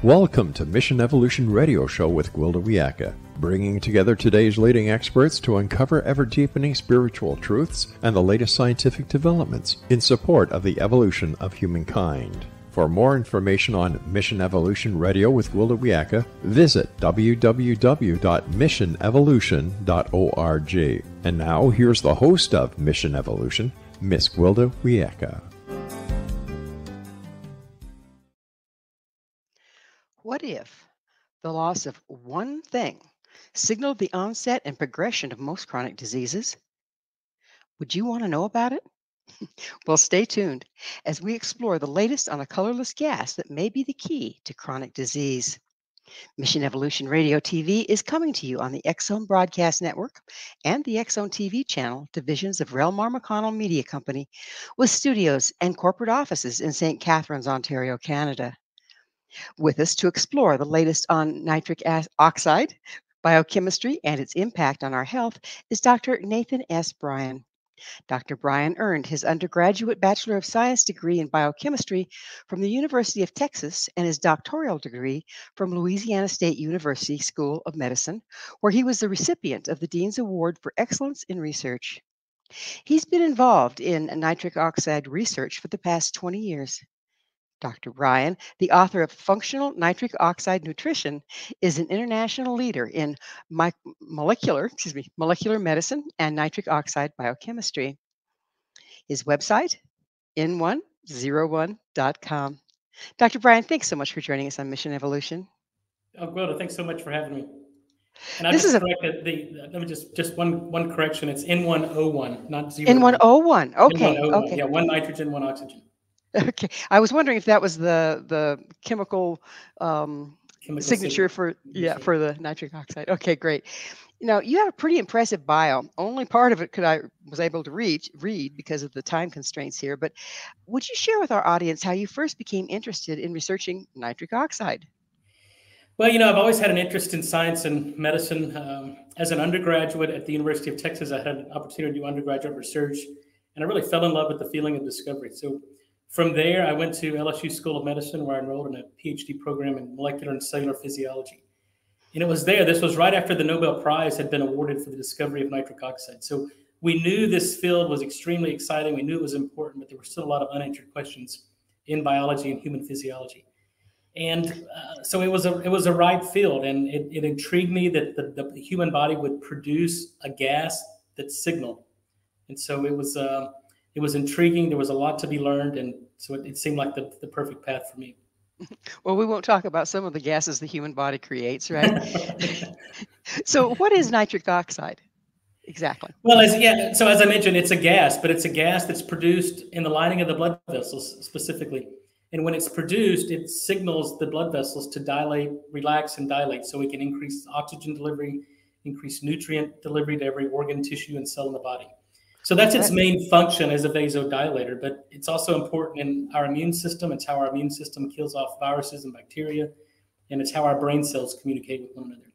Welcome to Mission Evolution Radio Show with Gwilda Wiyaka, bringing together today's leading experts to uncover ever-deepening spiritual truths and the latest scientific developments in support of the evolution of humankind. For more information on Mission Evolution Radio with Gwilda Wiyaka, visit www.missionevolution.org. And now, here's the host of Mission Evolution, Miss Gwilda Wiyaka. What if the loss of one thing signaled the onset and progression of most chronic diseases? Would you want to know about it? Well, stay tuned as we explore the latest on a colorless gas that may be the key to chronic disease. Mission Evolution Radio TV is coming to you on the X-Zone Broadcast Network and the X-Zone TV channel, divisions of Relmar McConnell Media Company, with studios and corporate offices in St. Catharines, Ontario, Canada. With us to explore the latest on nitric oxide, biochemistry, and its impact on our health is Dr. Nathan S. Bryan. Dr. Bryan earned his undergraduate Bachelor of Science degree in biochemistry from the University of Texas and his doctoral degree from Louisiana State University School of Medicine, where he was the recipient of the Dean's Award for Excellence in Research. He's been involved in nitric oxide research for the past 20 years. Dr. Bryan, the author of Functional Nitric Oxide Nutrition, is an international leader in molecular medicine and nitric oxide biochemistry. His website, n101.com. Dr. Bryan, thanks so much for joining us on Mission Evolution. Oh, Gwilda, thanks so much for having me. And I just corrected let me just one correction. It's N101, not 0. N101. Okay. N101. Okay. Yeah, one nitrogen, one oxygen. Okay, I was wondering if that was the chemical signature for the nitric oxide. Okay, great. You know, you have a pretty impressive bio. Only part of it was able to read because of the time constraints here. But would you share with our audience how you first became interested in researching nitric oxide? Well, you know, I've always had an interest in science and medicine. As an undergraduate at the University of Texas, I had an opportunity to do undergraduate research, and I really fell in love with the feeling of discovery. So from there, I went to LSU School of Medicine, where I enrolled in a PhD program in molecular and cellular physiology. And it was this was right after the Nobel Prize had been awarded for the discovery of nitric oxide. So we knew this field was extremely exciting. We knew it was important, but there were still a lot of unanswered questions in biology and human physiology. And so it was a ripe field, and it intrigued me that the human body would produce a gas that signaled. And so it was intriguing. There was a lot to be learned, and so it seemed like the perfect path for me. Well, we won't talk about some of the gases the human body creates, right? So what is nitric oxide exactly? Well, so as I mentioned, it's a gas, but it's a gas that's produced in the lining of the blood vessels specifically. And when it's produced, it signals the blood vessels to dilate, relax, and dilate, so we can increase oxygen delivery, increase nutrient delivery to every organ, tissue, and cell in the body. So that's its main function as a vasodilator, but it's also important in our immune system. It's how our immune system kills off viruses and bacteria, and it's how our brain cells communicate with one another.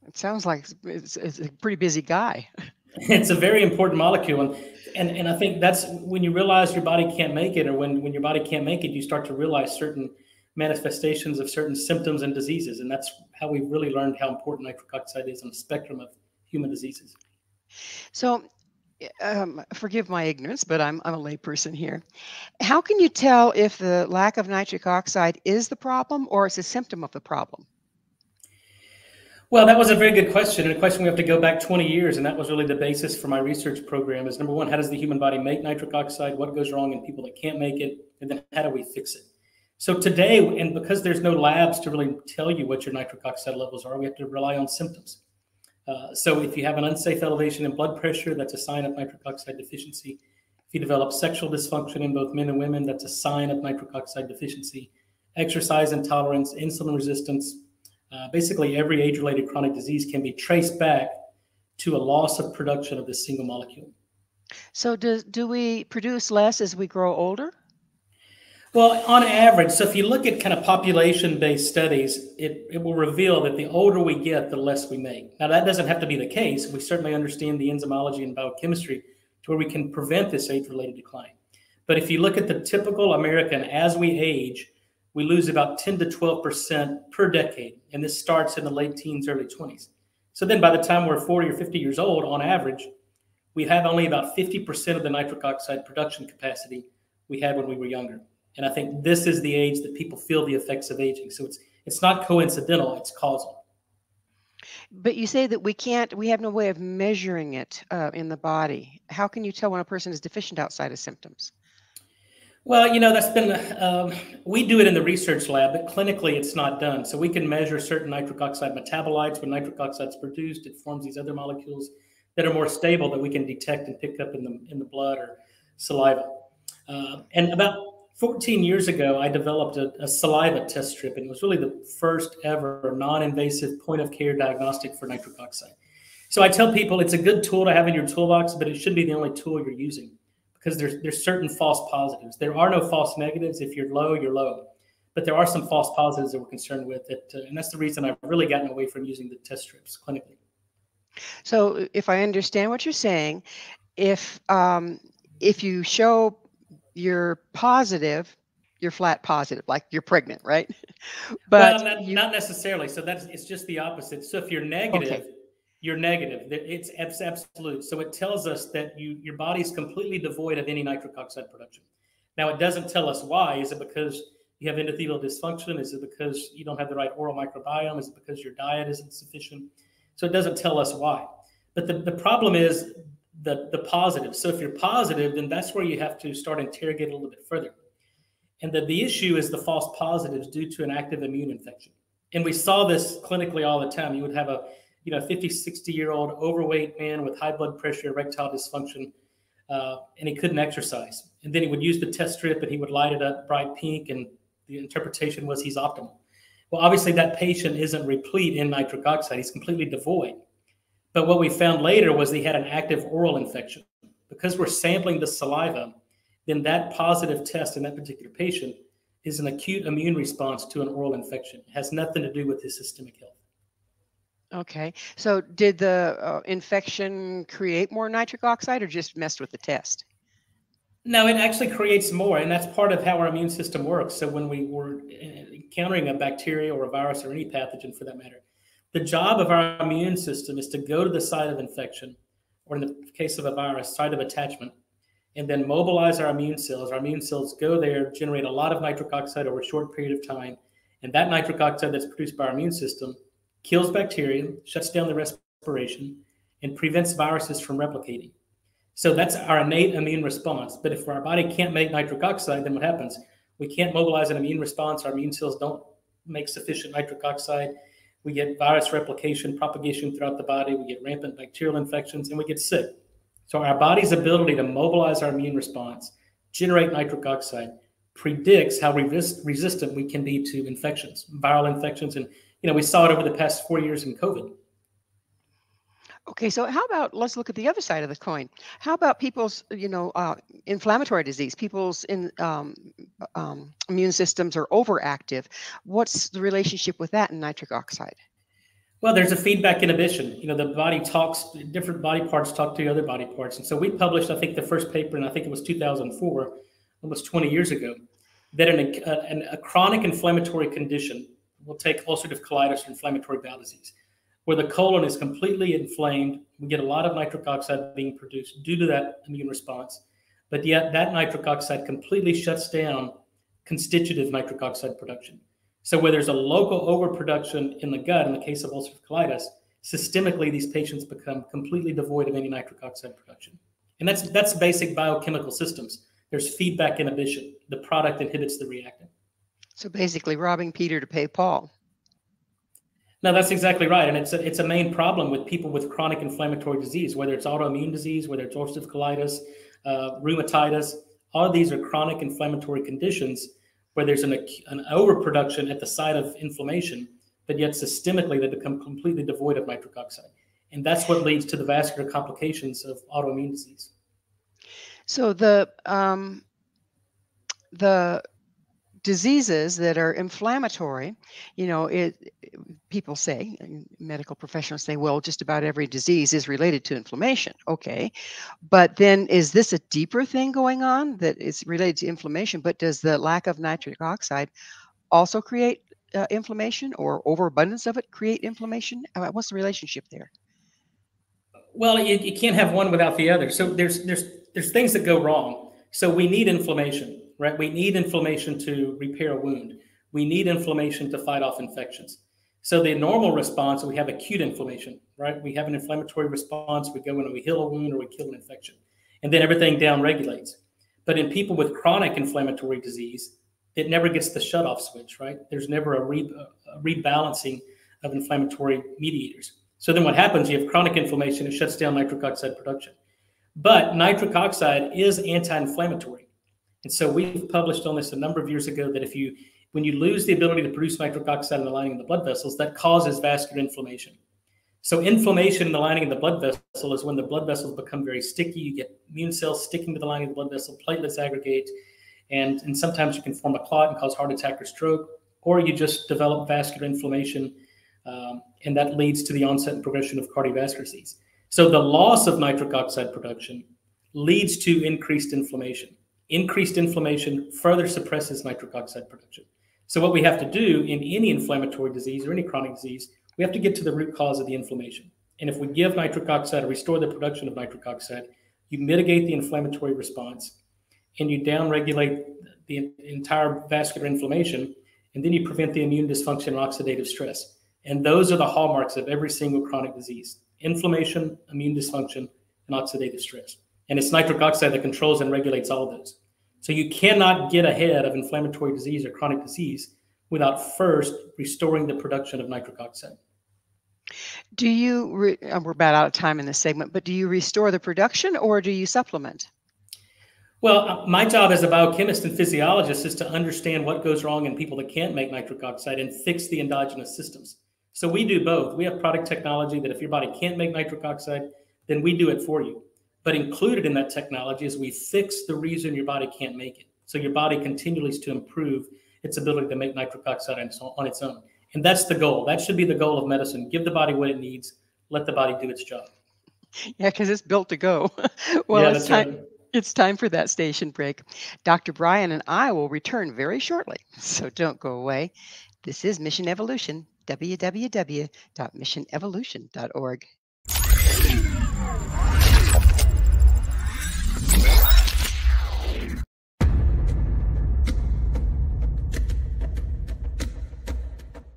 It sounds like it's a pretty busy guy. It's a very important molecule, and I think that's when you realize your body can't make it, or when your body can't make it, you start to realize certain manifestations of certain symptoms and diseases, and that's how we've really learned how important nitric oxide is on the spectrum of human diseases. So, forgive my ignorance, but I'm a layperson here. How can you tell if the lack of nitric oxide is the problem or it's a symptom of the problem? Well, that was a very good question, and a question we have to go back 20 years, and that was really the basis for my research program is, number one, how does the human body make nitric oxide? What goes wrong in people that can't make it? And then how do we fix it? So today, and because there's no labs to really tell you what your nitric oxide levels are, we have to rely on symptoms. So if you have an unsafe elevation in blood pressure, that's a sign of nitric oxide deficiency. If you develop sexual dysfunction in both men and women, that's a sign of nitric oxide deficiency. Exercise intolerance, insulin resistance, basically every age-related chronic disease can be traced back to a loss of production of this single molecule. So do we produce less as we grow older? Well, on average, so if you look at kind of population-based studies, it will reveal that the older we get, the less we make. Now, that doesn't have to be the case. We certainly understand the enzymology and biochemistry to where we can prevent this age-related decline. But if you look at the typical American, as we age, we lose about 10 to 12% per decade. And this starts in the late teens, early 20s. So then by the time we're 40 or 50 years old, on average, we have only about 50% of the nitric oxide production capacity we had when we were younger. And I think this is the age that people feel the effects of aging. So it's not coincidental, it's causal. But you say that we have no way of measuring it in the body. How can you tell when a person is deficient outside of symptoms? Well, that's been, we do it in the research lab, but clinically it's not done. So we can measure certain nitric oxide metabolites. When nitric oxide is produced, it forms these other molecules that are more stable that we can detect and pick up in the blood or saliva. And about 14 years ago, I developed a saliva test strip, and it was really the first ever non-invasive point-of-care diagnostic for nitric oxide. So I tell people it's a good tool to have in your toolbox, but it should be the only tool you're using because there's certain false positives. There are no false negatives. If you're low, you're low. But there are some false positives that we're concerned with, and that's the reason I've really gotten away from using the test strips clinically. So if I understand what you're saying, if you show you're positive, you're flat positive, like you're pregnant, right? But well, not necessarily. So it's just the opposite. So if you're negative, okay, you're negative. It's absolute. So it tells us that your body's completely devoid of any nitric oxide production. Now, it doesn't tell us why. Is it because you have endothelial dysfunction? Is it because you don't have the right oral microbiome? Is it because your diet isn't sufficient? So it doesn't tell us why. But the problem is the positive. So if you're positive, then that's where you have to start interrogating a little bit further. And the issue is the false positives due to an active immune infection. And we saw this clinically all the time. You would have a 50, 60-year-old overweight man with high blood pressure, erectile dysfunction, and he couldn't exercise. And then he would use the test strip and he would light it up bright pink, and the interpretation was he's optimal. Well, obviously that patient isn't replete in nitric oxide. He's completely devoid. But what we found later was he had an active oral infection. Because we're sampling the saliva, then that positive test in that particular patient is an acute immune response to an oral infection. It has nothing to do with his systemic health. Okay. So did the infection create more nitric oxide or just messed with the test? No, it actually creates more, and that's part of how our immune system works. So when we were encountering a bacteria or a virus or any pathogen for that matter, the job of our immune system is to go to the site of infection, or in the case of a virus, site of attachment, and then mobilize our immune cells. Our immune cells go there, generate a lot of nitric oxide over a short period of time, and that nitric oxide that's produced by our immune system kills bacteria, shuts down the respiration, and prevents viruses from replicating. So that's our innate immune response. But if our body can't make nitric oxide, then what happens? We can't mobilize an immune response. Our immune cells don't make sufficient nitric oxide. We get virus replication, propagation throughout the body. We get rampant bacterial infections, and we get sick. So our body's ability to mobilize our immune response, generate nitric oxide, predicts how resistant we can be to infections, viral infections. And, we saw it over the past 4 years in COVID. Okay, so how about, let's look at the other side of the coin. How about people's, inflammatory disease? People's immune systems are overactive. What's the relationship with that and nitric oxide? Well, there's a feedback inhibition. The body talks, different body parts talk to other body parts. And so we published, I think, the first paper, and I think it was 2004, almost 20 years ago, that a chronic inflammatory condition, we'll take ulcerative colitis or inflammatory bowel disease, where the colon is completely inflamed. We get a lot of nitric oxide being produced due to that immune response, but yet that nitric oxide completely shuts down constitutive nitric oxide production. So where there's a local overproduction in the gut, in the case of ulcerative colitis, systemically these patients become completely devoid of any nitric oxide production. And that's basic biochemical systems. There's feedback inhibition. The product inhibits the reactant. So basically robbing Peter to pay Paul. No, that's exactly right. And it's a main problem with people with chronic inflammatory disease, whether it's autoimmune disease, whether it's ulcerative colitis, rheumatitis. All of these are chronic inflammatory conditions where there's an overproduction at the site of inflammation, but yet systemically they become completely devoid of nitric oxide. And that's what leads to the vascular complications of autoimmune disease. So the diseases that are inflammatory, people say, medical professionals say, well, just about every disease is related to inflammation. Okay. But then is this a deeper thing going on that is related to inflammation, but does the lack of nitric oxide also create inflammation, or overabundance of it create inflammation? What's the relationship there? Well, you can't have one without the other. So there's things that go wrong. So we need inflammation, right? We need inflammation to repair a wound. We need inflammation to fight off infections. So the normal response, we have acute inflammation, right? We have an inflammatory response. We go in and we heal a wound or we kill an infection, and then everything down regulates. But in people with chronic inflammatory disease, it never gets the shutoff switch, right? There's never a rebalancing of inflammatory mediators. So then what happens, you have chronic inflammation, it shuts down nitric oxide production. But nitric oxide is anti-inflammatory. And so we've published on this a number of years ago that when you lose the ability to produce nitric oxide in the lining of the blood vessels, that causes vascular inflammation. So inflammation in the lining of the blood vessel is when the blood vessels become very sticky. You get immune cells sticking to the lining of the blood vessel, platelets aggregate, and sometimes you can form a clot and cause heart attack or stroke, or you just develop vascular inflammation, and that leads to the onset and progression of cardiovascular disease. So the loss of nitric oxide production leads to increased inflammation. Increased inflammation further suppresses nitric oxide production. So what we have to do in any inflammatory disease or any chronic disease, we have to get to the root cause of the inflammation. And if we give nitric oxide or restore the production of nitric oxide, you mitigate the inflammatory response and you downregulate the entire vascular inflammation, and then you prevent the immune dysfunction and oxidative stress. And those are the hallmarks of every single chronic disease: inflammation, immune dysfunction, and oxidative stress. And it's nitric oxide that controls and regulates all of those. So you cannot get ahead of inflammatory disease or chronic disease without first restoring the production of nitric oxide. Do you, we're about out of time in this segment, but do you restore the production or do you supplement? Well, my job as a biochemist and physiologist is to understand what goes wrong in people that can't make nitric oxide and fix the endogenous systems. So we do both. We have product technology that if your body can't make nitric oxide, then we do it for you. But included in that technology is we fix the reason your body can't make it. So your body continues to improve its ability to make nitric oxide on its own. And that's the goal. That should be the goal of medicine. Give the body what it needs. Let the body do its job. Yeah, because it's built to go. Well, yeah, it's time. Right. It's time for that station break. Dr. Bryan and I will return very shortly, so don't go away. This is Mission Evolution, www.missionevolution.org.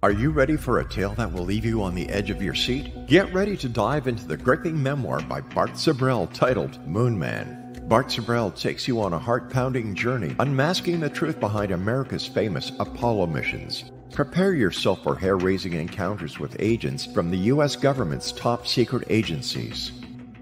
Are you ready for a tale that will leave you on the edge of your seat? Get ready to dive into the gripping memoir by Bart Sibrel titled Moon Man. Bart Sibrel takes you on a heart-pounding journey, unmasking the truth behind America's famous Apollo missions. Prepare yourself for hair-raising encounters with agents from the U.S. government's top-secret agencies.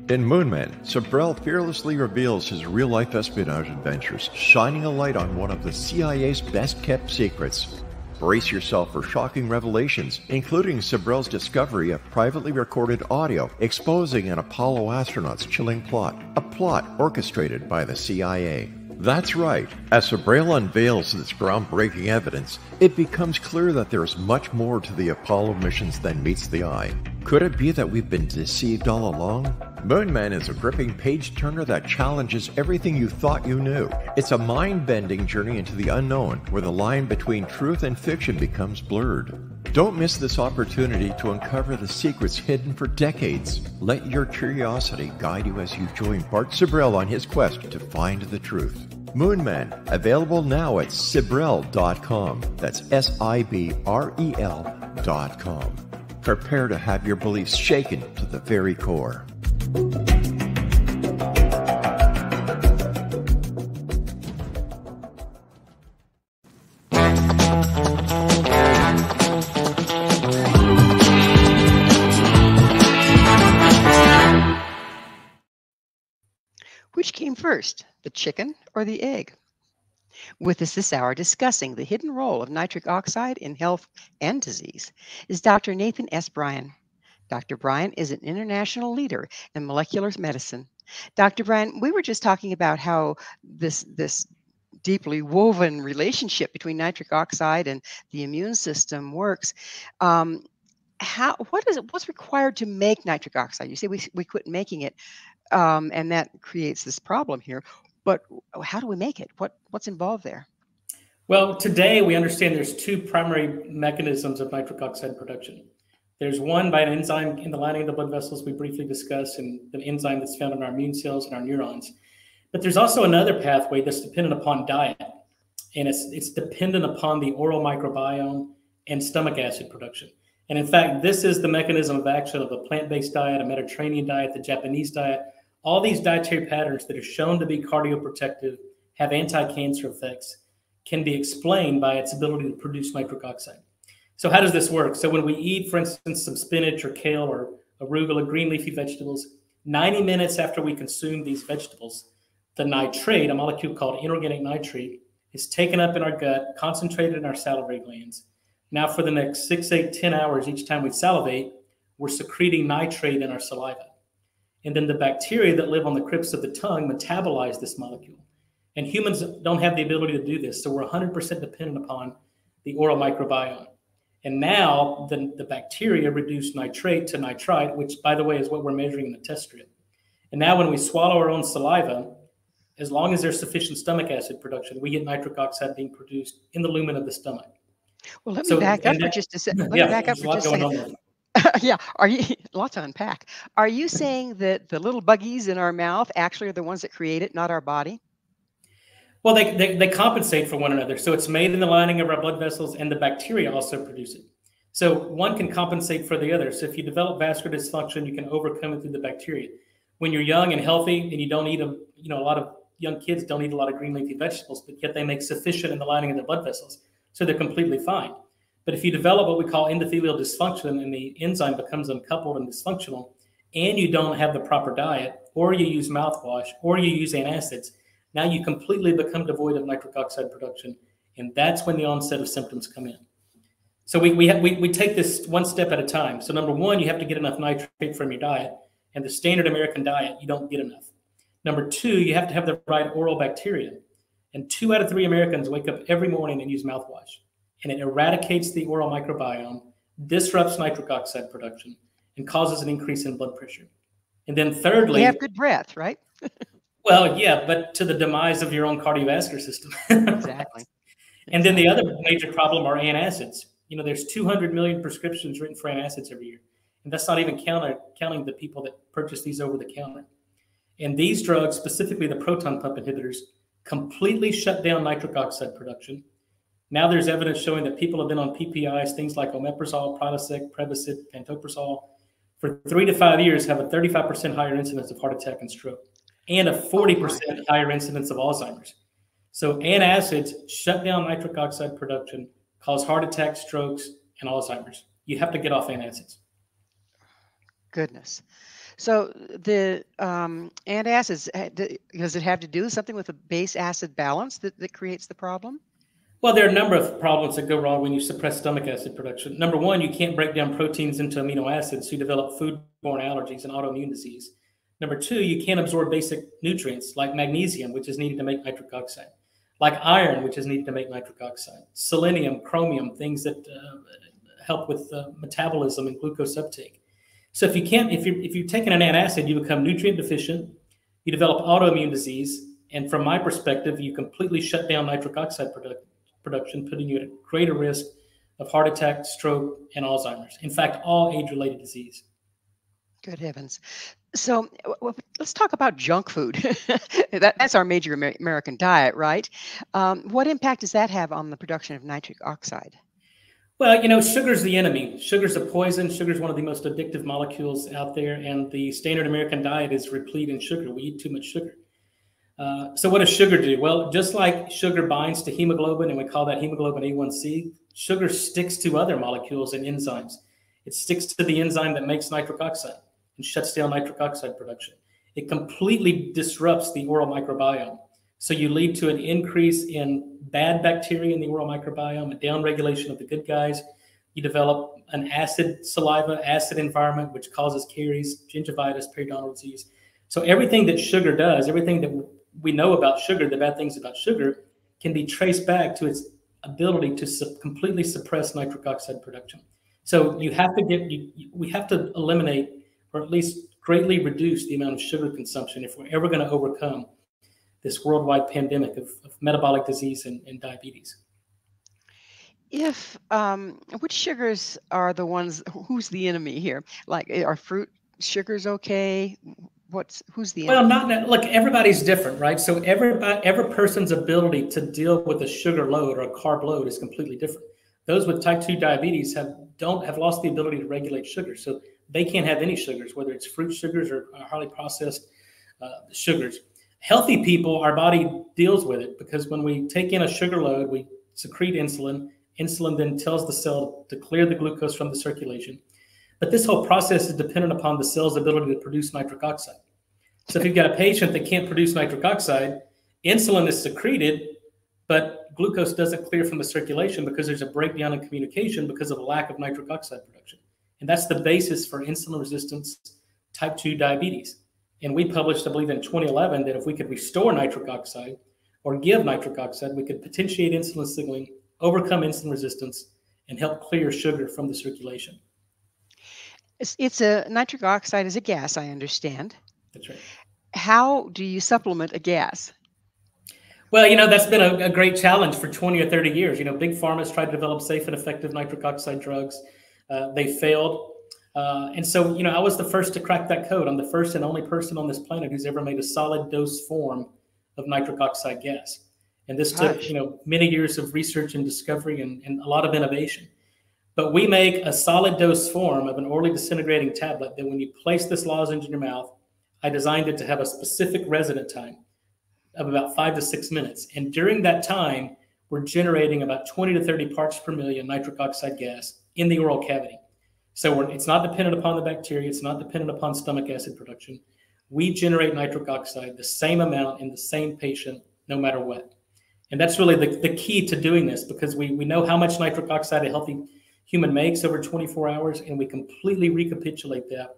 In Moon Man, Sibrel fearlessly reveals his real-life espionage adventures, shining a light on one of the CIA's best-kept secrets. Brace yourself for shocking revelations, including Sibrel's discovery of privately recorded audio exposing an Apollo astronaut's chilling plot, a plot orchestrated by the CIA. That's right. As Sibrel unveils this groundbreaking evidence, it becomes clear that there is much more to the Apollo missions than meets the eye. Could it be that we've been deceived all along? Moon Man is a gripping page-turner that challenges everything you thought you knew. It's a mind-bending journey into the unknown, where the line between truth and fiction becomes blurred. Don't miss this opportunity to uncover the secrets hidden for decades. Let your curiosity guide you as you join Bart Sibrel on his quest to find the truth. Moon Man, available now at Sibrel.com. That's Sibrel.com. Prepare to have your beliefs shaken to the very core. Which came first, the chicken or the egg? With us this hour discussing the hidden role of nitric oxide in health and disease is Dr. Nathan S. Bryan. Dr. Bryan is an international leader in molecular medicine. Dr. Bryan, we were just talking about how this deeply woven relationship between nitric oxide and the immune system works. What's required to make nitric oxide? You say we quit making it, and that creates this problem here. But how do we make it? What's involved there? Well, today we understand there's two primary mechanisms of nitric oxide production. There's one by an enzyme in the lining of the blood vessels we briefly discussed, and the enzyme that's found in our immune cells and our neurons. But there's also another pathway that's dependent upon diet, and it's dependent upon the oral microbiome and stomach acid production. And in fact, this is the mechanism of action of a plant-based diet, a Mediterranean diet, the Japanese diet. All these dietary patterns that are shown to be cardioprotective, have anti-cancer effects, can be explained by its ability to produce nitric oxide. So how does this work? So when we eat, for instance, some spinach or kale or arugula, green leafy vegetables, 90 minutes after we consume these vegetables, the nitrate, a molecule called inorganic nitrate, is taken up in our gut, concentrated in our salivary glands. Now for the next 6, 8, 10 hours, each time we salivate, we're secreting nitrate in our saliva. And then the bacteria that live on the crypts of the tongue metabolize this molecule. And humans don't have the ability to do this, so we're 100% dependent upon the oral microbiome. And now the bacteria reduce nitrate to nitrite, which, by the way, is what we're measuring in the test strip. And now when we swallow our own saliva, as long as there's sufficient stomach acid production, we get nitric oxide being produced in the lumen of the stomach. Well, let me back up for just a second. Yeah, are you lots to unpack? Are you saying that the little buggies in our mouth actually are the ones that create it, not our body? Well, they compensate for one another. So it's made in the lining of our blood vessels, and the bacteria also produce it. So one can compensate for the other. So if you develop vascular dysfunction, you can overcome it through the bacteria. When you're young and healthy, and you don't eat a lot of young kids don't eat a lot of green leafy vegetables, but yet they make sufficient in the lining of the blood vessels, so they're completely fine. But if you develop what we call endothelial dysfunction, and the enzyme becomes uncoupled and dysfunctional, and you don't have the proper diet, or you use mouthwash, or you use antacids, now you completely become devoid of nitric oxide production, and that's when the onset of symptoms come in. So we take this one step at a time. So number one, you have to get enough nitrate from your diet, and the standard American diet, you don't get enough. Number two, you have to have the right oral bacteria, and 2 out of 3 Americans wake up every morning and use mouthwash, and it eradicates the oral microbiome, disrupts nitric oxide production, and causes an increase in blood pressure. And then thirdly, you have good breath, right? Well, yeah, but to the demise of your own cardiovascular system. Exactly. And then the other major problem are antacids. There's 200 million prescriptions written for antacids every year. And that's not even counting the people that purchase these over the counter. And these drugs, specifically the proton pump inhibitors, completely shut down nitric oxide production. Now there's evidence showing that people have been on PPIs, things like omeprazole, Prilosec, Prevacid, pantoprazole, for 3 to 5 years have a 35% higher incidence of heart attack and stroke, and a 40% higher incidence of Alzheimer's. So antacids shut down nitric oxide production, cause heart attacks, strokes, and Alzheimer's. You have to get off antacids. Goodness. So the antacids, does it have to do with something with the base acid balance that creates the problem? Well, there are a number of problems that go wrong when you suppress stomach acid production. Number one, you can't break down proteins into amino acids, so you develop foodborne allergies and autoimmune disease. Number two, you can't absorb basic nutrients like magnesium, which is needed to make nitric oxide, like iron, which is needed to make nitric oxide, selenium, chromium, things that help with metabolism and glucose uptake. So if you're taking an antacid, you become nutrient deficient, you develop autoimmune disease, and from my perspective, you completely shut down nitric oxide production, putting you at a greater risk of heart attack, stroke, and Alzheimer's. In fact, all age-related disease. Good heavens. So let's talk about junk food. That's our major American diet, right? What impact does that have on the production of nitric oxide? Well, sugar's the enemy. Sugar's a poison. Sugar's one of the most addictive molecules out there, and the standard American diet is replete in sugar. We eat too much sugar. So what does sugar do? Well, just like sugar binds to hemoglobin, and we call that hemoglobin A1C, sugar sticks to other molecules and enzymes. It sticks to the enzyme that makes nitric oxide and shuts down nitric oxide production. It completely disrupts the oral microbiome. So you lead to an increase in bad bacteria in the oral microbiome, a downregulation of the good guys. You develop an acid saliva, acid environment, which causes caries, gingivitis, periodontal disease. So everything that sugar does, everything that we know about sugar, the bad things about sugar, can be traced back to its ability to completely suppress nitric oxide production. So we have to eliminate, or at least greatly reduce, the amount of sugar consumption if we're ever going to overcome this worldwide pandemic of metabolic disease and diabetes. if which sugars are the ones? Who's the enemy here? Like, are fruit sugars okay? Who's the Well, enemy? look, everybody's different, right? So every person's ability to deal with a sugar load or a carb load is completely different. Those with type 2 diabetes have lost the ability to regulate sugar. So they can't have any sugars, whether it's fruit sugars or highly processed sugars. Healthy people, our body deals with it because when we take in a sugar load, we secrete insulin. Insulin then tells the cell to clear the glucose from the circulation. But this whole process is dependent upon the cell's ability to produce nitric oxide. So if you've got a patient that can't produce nitric oxide, insulin is secreted, but glucose doesn't clear from the circulation because there's a breakdown in communication because of a lack of nitric oxide production. And that's the basis for insulin resistance type 2 diabetes. And we published, I believe in 2011, that if we could restore nitric oxide or give nitric oxide, we could potentiate insulin signaling, overcome insulin resistance, and help clear sugar from the circulation. It's a nitric oxide is a gas, I understand. That's right. How do you supplement a gas? Well, that's been a great challenge for 20 or 30 years. Big pharma's tried to develop safe and effective nitric oxide drugs. They failed. And so, I was the first to crack that code. I'm the first and only person on this planet who's ever made a solid dose form of nitric oxide gas. And this took, many years of research and discovery and a lot of innovation. But we make a solid dose form of an orally disintegrating tablet that when you place this lozenge in your mouth, I designed it to have a specific resident time of about 5 to 6 minutes. And during that time, we're generating about 20 to 30 parts per million nitric oxide gas in the oral cavity. So it's not dependent upon the bacteria. It's not dependent upon stomach acid production. We generate nitric oxide the same amount in the same patient, no matter what. And that's really the key to doing this because we know how much nitric oxide a healthy human makes over 24 hours, and we completely recapitulate that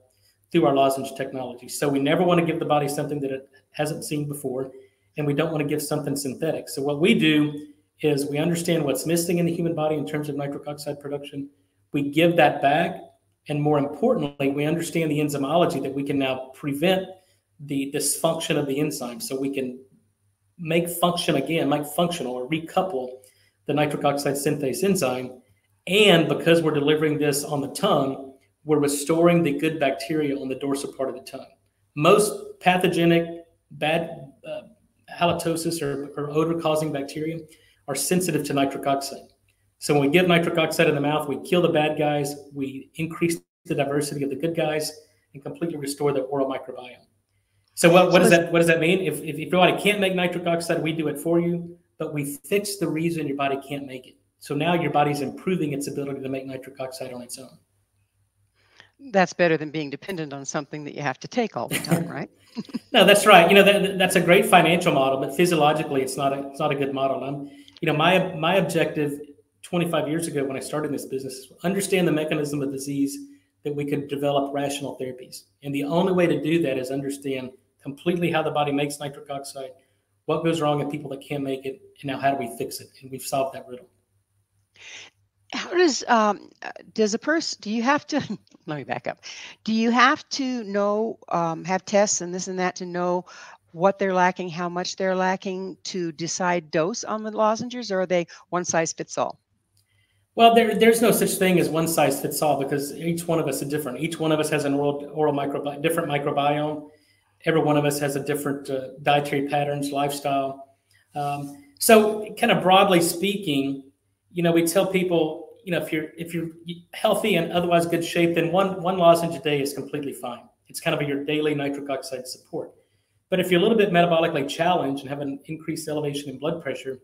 through our lozenge technology. So we never want to give the body something that it hasn't seen before, and we don't want to give something synthetic. So what we do is we understand what's missing in the human body in terms of nitric oxide production. We give that back, and more importantly, we understand the enzymology that we can now prevent the dysfunction of the enzyme. So we can make functional or recouple the nitric oxide synthase enzyme. And because we're delivering this on the tongue, we're restoring the good bacteria on the dorsal part of the tongue. Most pathogenic, bad halitosis or odor-causing bacteria are sensitive to nitric oxide. So when we give nitric oxide in the mouth, we kill the bad guys, we increase the diversity of the good guys, and completely restore the oral microbiome. So what does that mean? If your body can't make nitric oxide, we do it for you, but we fix the reason your body can't make it. So now your body's improving its ability to make nitric oxide on its own. That's better than being dependent on something that you have to take all the time, right? No, that's right. That's a great financial model, but physiologically, it's not a good model. My objective 25 years ago when I started this business is understand the mechanism of disease that we could develop rational therapies. And the only way to do that is understand completely how the body makes nitric oxide, what goes wrong in people that can't make it, and now how do we fix it? And we've solved that riddle. How does a person, do you have to, let me back up. Do you have to know, have tests and this and that to know what they're lacking, how much they're lacking to decide dose on the lozenges, or are they one size fits all? Well, there's no such thing as one size fits all because each one of us is different. Each one of us has an different microbiome. Every one of us has a different dietary patterns, lifestyle. So kind of broadly speaking, we tell people, if you're healthy and otherwise good shape, then one lozenge a day is completely fine. It's kind of your daily nitric oxide support. But if you're a little bit metabolically challenged and have an increased elevation in blood pressure,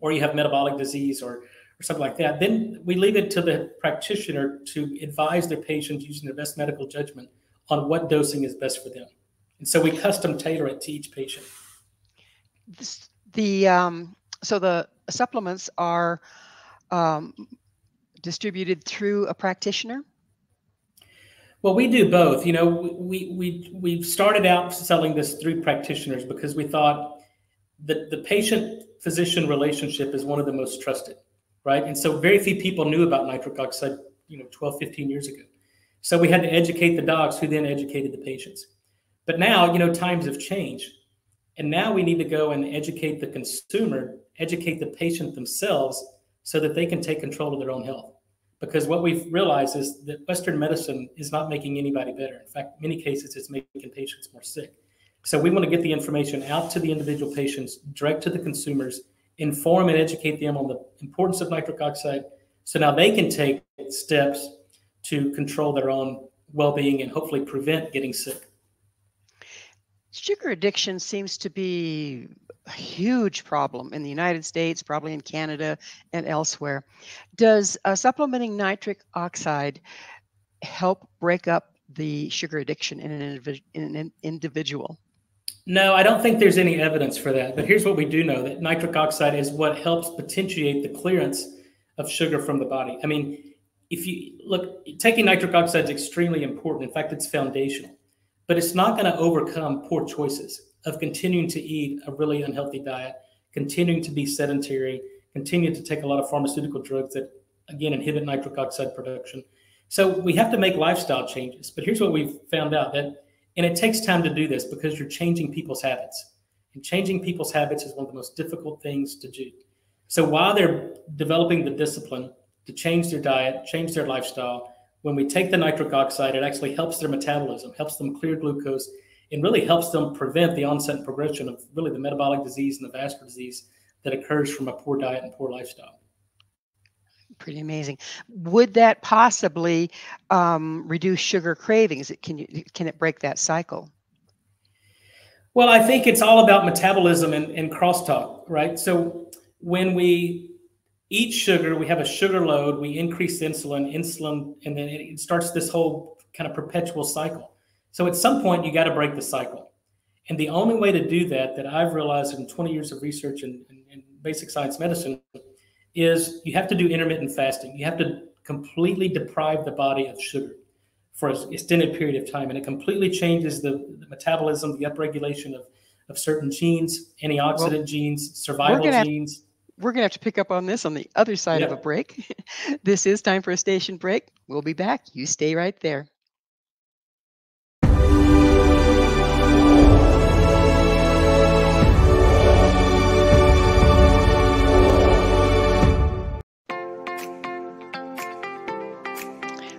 or you have metabolic disease or something like that, then we leave it to the practitioner to advise their patient using their best medical judgment on what dosing is best for them. And so we custom tailor it to each patient. So the supplements are distributed through a practitioner? Well, we do both. We started out selling this through practitioners because we thought that the patient-physician relationship is one of the most trusted, right? And so very few people knew about nitric oxide, 12, 15 years ago. So we had to educate the docs who then educated the patients. But now, times have changed. And now we need to go and educate the consumer, educate the patient themselves so that they can take control of their own health. Because what we've realized is that Western medicine is not making anybody better. In fact, in many cases, it's making patients more sick. So we want to get the information out to the individual patients, direct to the consumers, inform and educate them on the importance of nitric oxide, so now they can take steps to control their own well-being and hopefully prevent getting sick. Sugar addiction seems to be a huge problem in the United States, probably in Canada and elsewhere. Does supplementing nitric oxide help break up the sugar addiction in an individual? No, I don't think there's any evidence for that. But here's what we do know, that nitric oxide is what helps potentiate the clearance of sugar from the body. I mean, if you look, taking nitric oxide is extremely important. In fact, it's foundational. But it's not going to overcome poor choices of continuing to eat a really unhealthy diet, continuing to be sedentary, continuing to take a lot of pharmaceutical drugs that, again, inhibit nitric oxide production. So we have to make lifestyle changes. But here's what we've found out, and it takes time to do this because you're changing people's habits. And changing people's habits is one of the most difficult things to do. So while they're developing the discipline to change their diet, change their lifestyle, when we take the nitric oxide, it actually helps their metabolism, helps them clear glucose, and really helps them prevent the onset and progression of really the metabolic disease and the vascular disease that occurs from a poor diet and poor lifestyle. Pretty amazing. Would that possibly reduce sugar cravings? Can it break that cycle? Well, I think it's all about metabolism and crosstalk, right? So when we eat sugar, we have a sugar load, we increase insulin, and then it starts this whole kind of perpetual cycle. So at some point, you got to break the cycle. And the only way to do that I've realized in 20 years of research in basic science medicine is you have to do intermittent fasting. You have to completely deprive the body of sugar for an extended period of time. And it completely changes the metabolism, the upregulation of certain genes, antioxidant genes, survival genes. We're going to have to pick up on this on the other side of a break. This is time for a station break. We'll be back. You stay right there.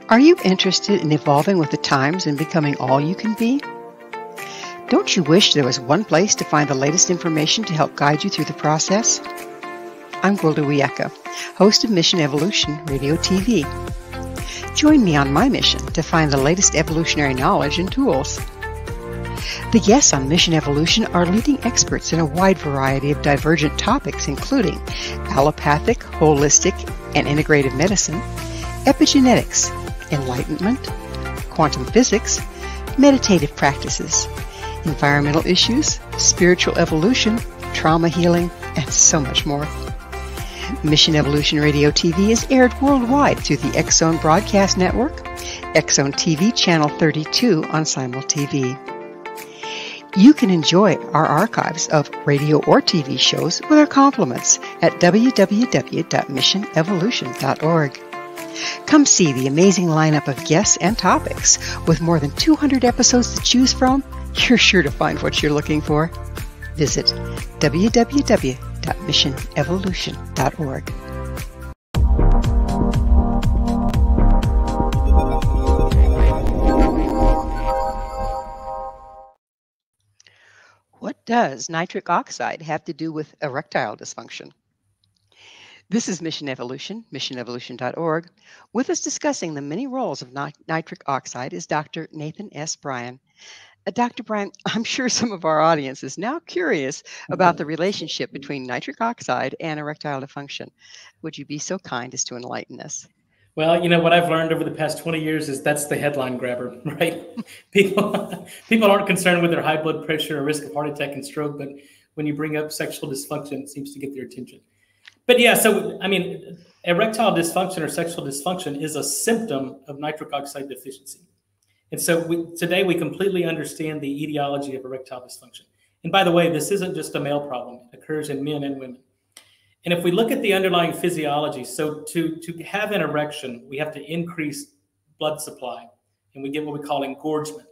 Are you interested in evolving with the times and becoming all you can be? Don't you wish there was one place to find the latest information to help guide you through the process? I'm Gwilda Wiyaka, host of Mission Evolution Radio TV. Join me on my mission to find the latest evolutionary knowledge and tools. The guests on Mission Evolution are leading experts in a wide variety of divergent topics, including allopathic, holistic, and integrative medicine, epigenetics, enlightenment, quantum physics, meditative practices, environmental issues, spiritual evolution, trauma healing, and so much more. Mission Evolution Radio TV is aired worldwide through the X-Zone Broadcast Network, X-Zone TV Channel 32 on Simul TV. You can enjoy our archives of radio or TV shows with our compliments at www.missionevolution.org. Come see the amazing lineup of guests and topics. With more than 200 episodes to choose from, you're sure to find what you're looking for. Visit www.missionevolution.org. What does nitric oxide have to do with erectile dysfunction? This is Mission Evolution, missionevolution.org. With us discussing the many roles of nitric oxide is Dr. Nathan S. Bryan. Dr. Bryan, I'm sure some of our audience is now curious about the relationship between nitric oxide and erectile dysfunction. Would you be so kind as to enlighten us? Well, you know, what I've learned over the past 20 years is that's the headline grabber, right? People aren't concerned with their high blood pressure or risk of heart attack and stroke, but when you bring up sexual dysfunction, it seems to get their attention. But yeah, so, I mean, erectile dysfunction or sexual dysfunction is a symptom of nitric oxide deficiency. And so today we completely understand the etiology of erectile dysfunction. And by the way, this isn't just a male problem. It occurs in men and women. And if we look at the underlying physiology, so to have an erection, we have to increase blood supply, and we get what we call engorgement.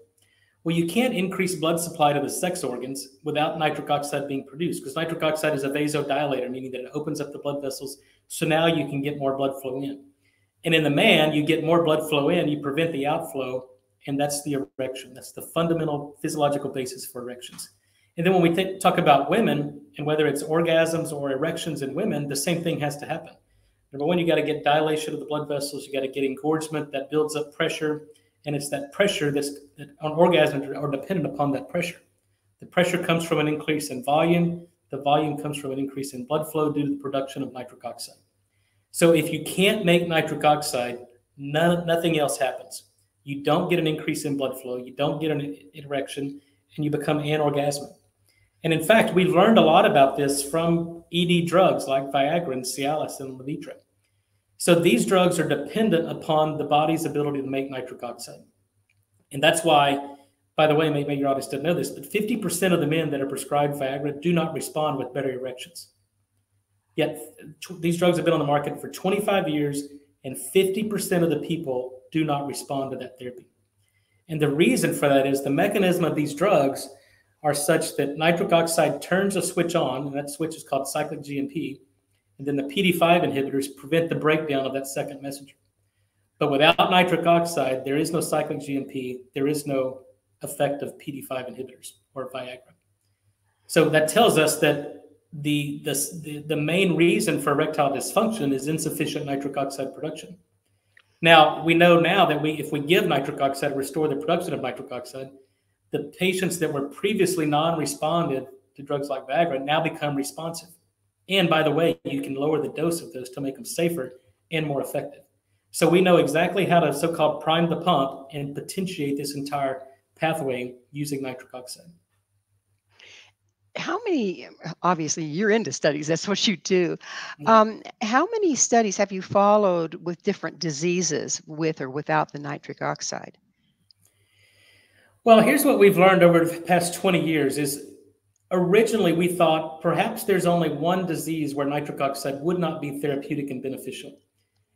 Well, you can't increase blood supply to the sex organs without nitric oxide being produced, because nitric oxide is a vasodilator, meaning that it opens up the blood vessels, so now you can get more blood flow in. And in the man, you get more blood flow in, you prevent the outflow, and that's the erection. That's the fundamental physiological basis for erections. And then when we talk about women, and whether it's orgasms or erections in women, the same thing has to happen. Number one, you got to get dilation of the blood vessels. You got to get engorgement that builds up pressure. And it's that pressure that on orgasms are dependent upon that pressure. The pressure comes from an increase in volume. The volume comes from an increase in blood flow due to the production of nitric oxide. So if you can't make nitric oxide, nothing else happens. You don't get an increase in blood flow. You don't get an erection, and you become anorgasmic. And in fact, we've learned a lot about this from ED drugs like Viagra and Cialis and Levitra. So these drugs are dependent upon the body's ability to make nitric oxide. And that's why, by the way, maybe your audience didn't know this, but 50% of the men that are prescribed Viagra do not respond with better erections. Yet these drugs have been on the market for 25 years, and 50% of the people do not respond to that therapy. And the reason for that is the mechanism of these drugs are such that nitric oxide turns a switch on, and that switch is called cyclic GMP, and then the PD5 inhibitors prevent the breakdown of that second messenger. But without nitric oxide, there is no cyclic GMP, there is no effect of PD5 inhibitors or Viagra. So that tells us that the main reason for erectile dysfunction is insufficient nitric oxide production. Now, we know now that if we give nitric oxide, restore the production of nitric oxide, the patients that were previously non-responded to drugs like Viagra now become responsive. And by the way, you can lower the dose of those to make them safer and more effective. So we know exactly how to so-called prime the pump and potentiate this entire pathway using nitric oxide. How many, obviously you're into studies, that's what you do. How many studies have you followed with different diseases with or without the nitric oxide? Well, here's what we've learned over the past 20 years is originally we thought perhaps there's only one disease where nitric oxide would not be therapeutic and beneficial,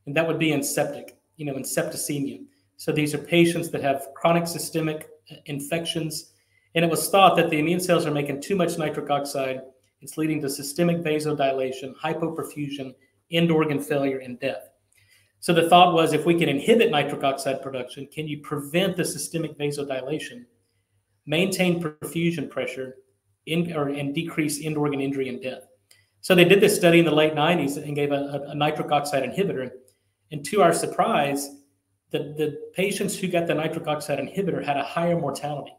and that would be in septicemia. So these are patients that have chronic systemic infections, and it was thought that the immune cells are making too much nitric oxide. It's leading to systemic vasodilation, hypoperfusion, end organ failure, and death. So the thought was, if we can inhibit nitric oxide production, can you prevent the systemic vasodilation, maintain perfusion pressure, and decrease end organ injury and death? So they did this study in the late 90s and gave a nitric oxide inhibitor. And to our surprise, the patients who got the nitric oxide inhibitor had a higher mortality.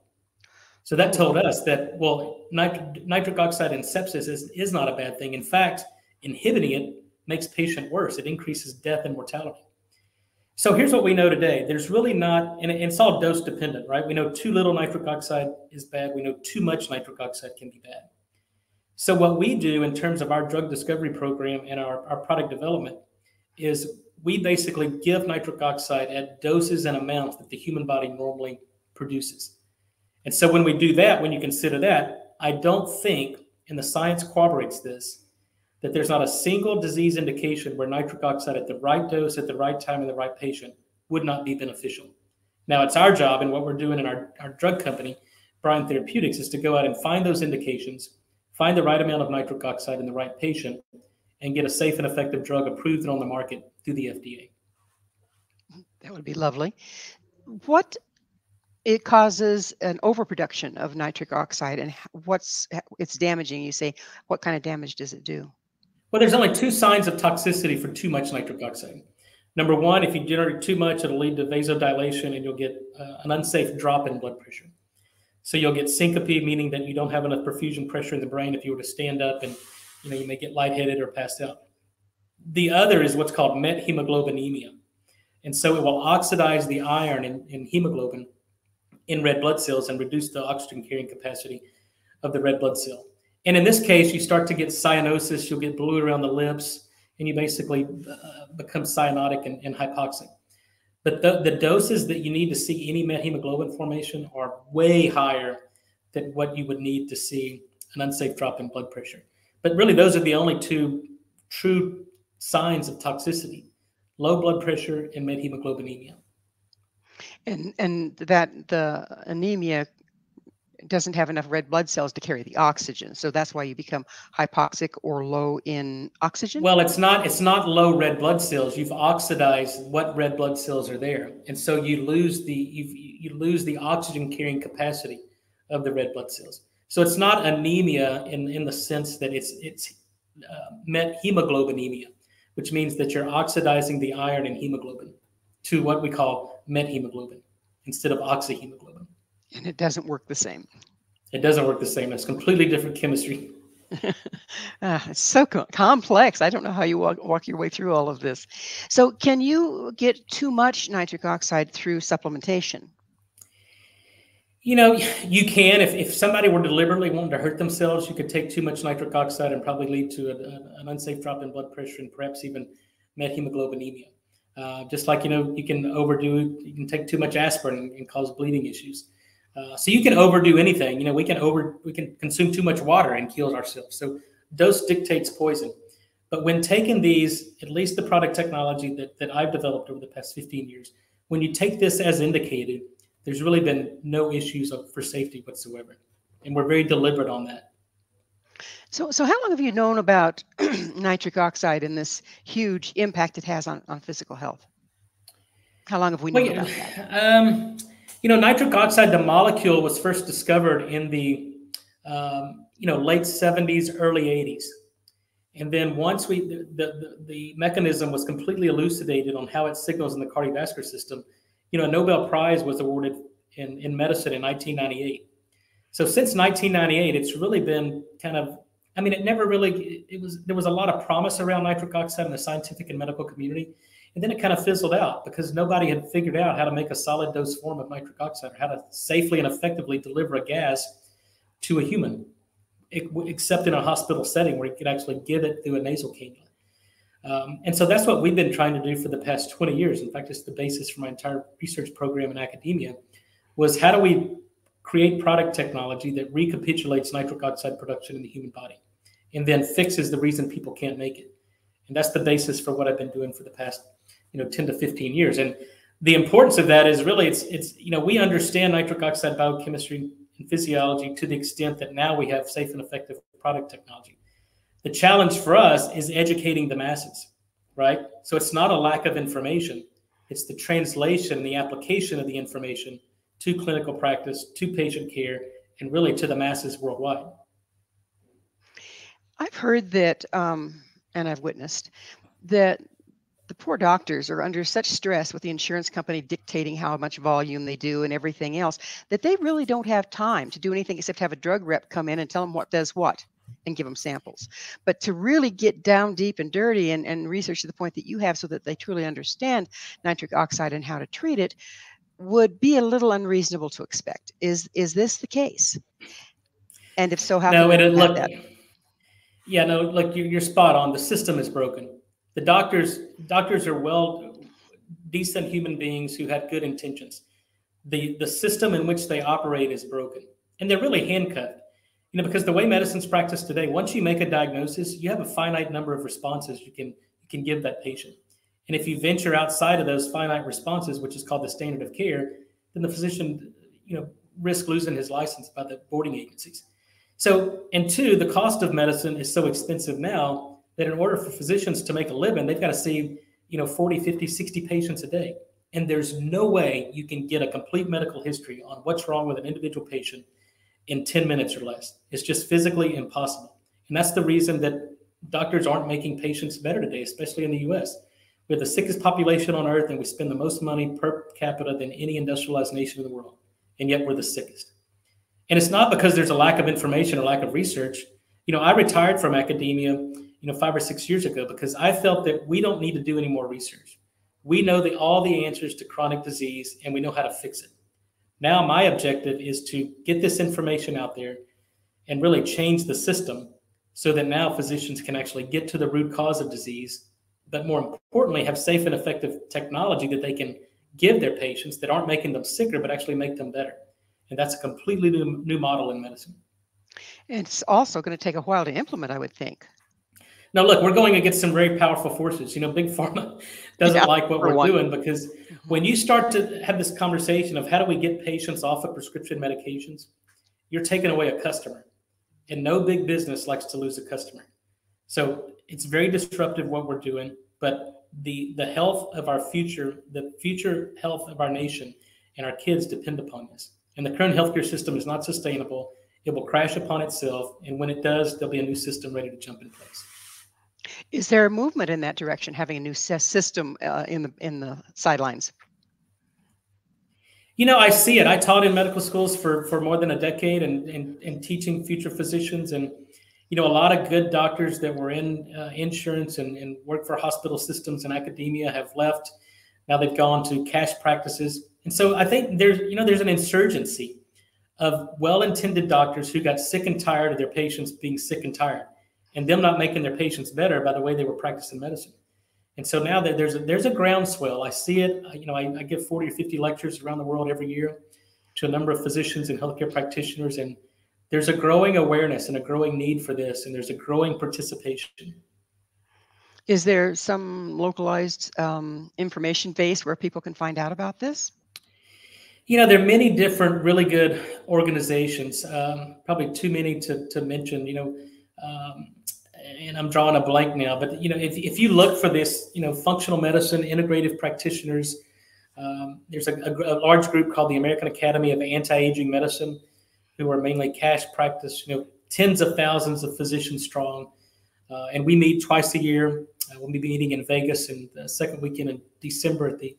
So that told us that, well, nitric oxide in sepsis is not a bad thing. In fact, inhibiting it makes patient worse. It increases death and mortality. So here's what we know today. There's really not, and it's all dose dependent, right? We know too little nitric oxide is bad. We know too much nitric oxide can be bad. So what we do in terms of our drug discovery program and our product development is we basically give nitric oxide at doses and amounts that the human body normally produces. And so when we do that, when you consider that, I don't think, and the science corroborates this, that there's not a single disease indication where nitric oxide at the right dose, at the right time, in the right patient would not be beneficial. Now, it's our job, and what we're doing in our drug company, Bryan Therapeutics, is to go out and find those indications, find the right amount of nitric oxide in the right patient, and get a safe and effective drug approved and on the market through the FDA. That would be lovely. What it causes an overproduction of nitric oxide, and it's damaging, you say, what kind of damage does it do? Well, there's only two signs of toxicity for too much nitric oxide. Number one, if you generate too much, it'll lead to vasodilation and you'll get an unsafe drop in blood pressure. So you'll get syncope, meaning that you don't have enough perfusion pressure in the brain if you were to stand up, and you may get lightheaded or passed out. The other is what's called methemoglobinemia. And so it will oxidize the iron in hemoglobin in red blood cells and reduce the oxygen carrying capacity of the red blood cell. And in this case, you start to get cyanosis, you'll get blue around the lips, and you basically become cyanotic and hypoxic. But the doses that you need to see any methemoglobin formation are way higher than what you would need to see an unsafe drop in blood pressure. But really, those are the only two true signs of toxicity: low blood pressure and methemoglobinemia. And that the anemia doesn't have enough red blood cells to carry the oxygen. So that's why you become hypoxic or low in oxygen? Well, it's not low red blood cells. You've oxidized what red blood cells are there. And so you lose the oxygen carrying capacity of the red blood cells. So it's not anemia in the sense that it's methemoglobinemia, which means that you're oxidizing the iron in hemoglobin to what we call methemoglobin instead of oxyhemoglobin. And it doesn't work the same. It doesn't work the same. It's completely different chemistry. It's so complex. I don't know how you walk your way through all of this. So can you get too much nitric oxide through supplementation? You know, you can. If somebody were deliberately wanting to hurt themselves, you could take too much nitric oxide and probably lead to an unsafe drop in blood pressure and perhaps even methemoglobinemia. Just like, you can overdo it. You can take too much aspirin and cause bleeding issues. So you can overdo anything. We can consume too much water and kill ourselves. So dose dictates poison. But when taking these, at least the product technology that I've developed over the past 15 years, when you take this as indicated, there's really been no issues for safety whatsoever. And we're very deliberate on that. So how long have you known about nitric oxide and this huge impact it has on physical health? How long have we known about that? Nitric oxide, the molecule was first discovered in the late 70s, early 80s. And then once the mechanism was completely elucidated on how it signals in the cardiovascular system, a Nobel Prize was awarded in medicine in 1998. So since 1998, it's really been there was a lot of promise around nitric oxide in the scientific and medical community. And then it kind of fizzled out because nobody had figured out how to make a solid dose form of nitric oxide or how to safely and effectively deliver a gas to a human, except in a hospital setting where you could actually give it through a nasal cannula. And so that's what we've been trying to do for the past 20 years. In fact, it's the basis for my entire research program in academia, was how do we create product technology that recapitulates nitric oxide production in the human body and then fixes the reason people can't make it. And that's the basis for what I've been doing for the past 10 to 15 years. And the importance of that is really we understand nitric oxide biochemistry and physiology to the extent that now we have safe and effective product technology. The challenge for us is educating the masses, right? So it's not a lack of information. It's the translation and the application of the information to clinical practice, to patient care, and really to the masses worldwide. I've heard that, and I've witnessed, that the poor doctors are under such stress with the insurance company dictating how much volume they do and everything else, that they really don't have time to do anything except have a drug rep come in and tell them what does what and give them samples. But to really get down deep and dirty and research to the point that you have so that they truly understand nitric oxide and how to treat it would be a little unreasonable to expect. Is this the case? And if so, how can we do that? Yeah, no, look, you're spot on. The system is broken. The doctors are decent human beings who have good intentions. The system in which they operate is broken, and they're really handcuffed. Because the way medicine's practiced today, once you make a diagnosis, you have a finite number of responses you can give that patient. And if you venture outside of those finite responses, which is called the standard of care, then the physician, risks losing his license by the boarding agencies. So, and two, the cost of medicine is so expensive now that in order for physicians to make a living, they've got to see, 40, 50, 60 patients a day. And there's no way you can get a complete medical history on what's wrong with an individual patient in 10 minutes or less. It's just physically impossible. And that's the reason that doctors aren't making patients better today, especially in the US. We have the sickest population on earth, and we spend the most money per capita than any industrialized nation in the world. And yet we're the sickest. And it's not because there's a lack of information or lack of research. I retired from academia, 5 or 6 years ago because I felt that we don't need to do any more research. We know all the answers to chronic disease, and we know how to fix it. Now my objective is to get this information out there and really change the system so that now physicians can actually get to the root cause of disease, but more importantly, have safe and effective technology that they can give their patients that aren't making them sicker, but actually make them better. And that's a completely new model in medicine. And it's also going to take a while to implement, I would think. Now, look, we're going against some very powerful forces. Big pharma doesn't like what we're doing because when you start to have this conversation of how do we get patients off of prescription medications you're taking away a customer. And no big business likes to lose a customer. So it's very disruptive what we're doing, but the health of our future, the future health of our nation and our kids depend upon this. And the current healthcare system is not sustainable. It will crash upon itself. And when it does, there'll be a new system ready to jump in place. Is there a movement in that direction, having a new system in the sidelines? You know, I see it. I taught in medical schools for more than a decade and teaching future physicians. And, you know, a lot of good doctors that were in insurance and worked for hospital systems and academia have left. Now they've gone to cash practices. And so I think there's an insurgency of well-intended doctors who got sick and tired of their patients being sick and tired and them not making their patients better by the way they were practicing medicine. And so now that there's a groundswell. I see it. You know, I give 40 or 50 lectures around the world every year to a number of physicians and healthcare practitioners. And there's a growing awareness and a growing need for this. And there's a growing participation. Is there some localized information base where people can find out about this? You know, there are many different really good organizations, probably too many to mention, you know, and I'm drawing a blank now, but, you know, if you look for this, you know, functional medicine, integrative practitioners, there's a large group called the American Academy of Anti-Aging Medicine, who are mainly cash practice, you know, tens of thousands of physicians strong. And we meet twice a year. We'll be meeting in Vegas in the second weekend in December at the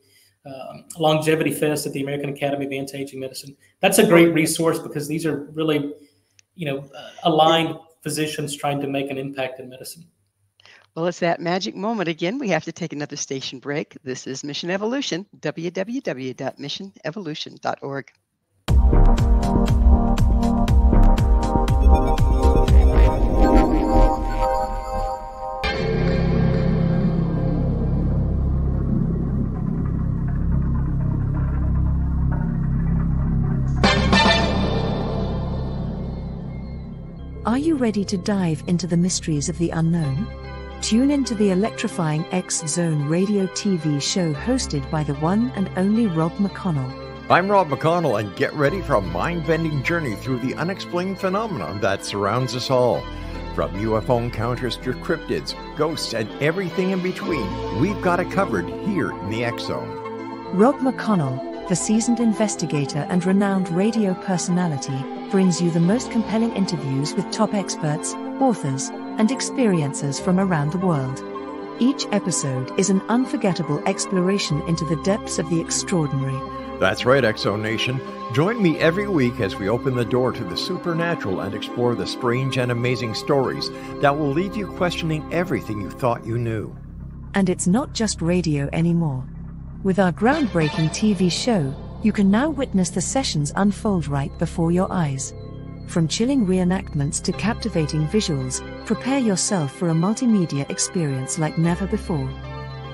Longevity Fest at the American Academy of Anti-Aging Medicine. That's a great resource because these are really, you know, aligned physicians trying to make an impact in medicine. Well, it's that magic moment again. We have to take another station break. This is Mission Evolution, www.missionevolution.org. Are you ready to dive into the mysteries of the unknown? Tune into the electrifying X-Zone radio TV show hosted by the one and only Rob McConnell. I'm Rob McConnell, and get ready for a mind-bending journey through the unexplained phenomenon that surrounds us all. From UFO encounters to cryptids, ghosts, and everything in between, we've got it covered here in the X-Zone. Rob McConnell, the seasoned investigator and renowned radio personality, brings you the most compelling interviews with top experts, authors, and experiencers from around the world. Each episode is an unforgettable exploration into the depths of the extraordinary. That's right, X-Zone Nation. Join me every week as we open the door to the supernatural and explore the strange and amazing stories that will leave you questioning everything you thought you knew. And it's not just radio anymore. With our groundbreaking TV show, you can now witness the sessions unfold right before your eyes. From chilling reenactments to captivating visuals, prepare yourself for a multimedia experience like never before.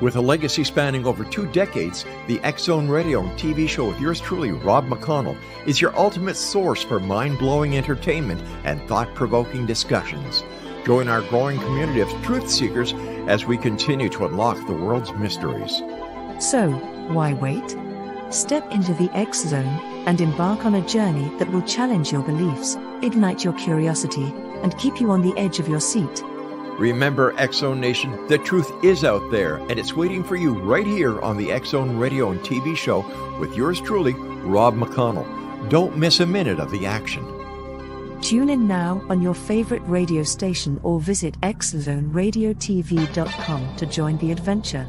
With a legacy spanning over 2 decades, the X-Zone Radio and TV show with yours truly, Rob McConnell, is your ultimate source for mind-blowing entertainment and thought-provoking discussions. Join our growing community of truth seekers as we continue to unlock the world's mysteries. So, why wait? Step into the X-Zone and embark on a journey that will challenge your beliefs, ignite your curiosity, and keep you on the edge of your seat. Remember, X-Zone Nation, the truth is out there, and it's waiting for you right here on the X-Zone Radio and TV show with yours truly, Rob McConnell. Don't miss a minute of the action. Tune in now on your favorite radio station or visit xzoneradiotv.com to join the adventure.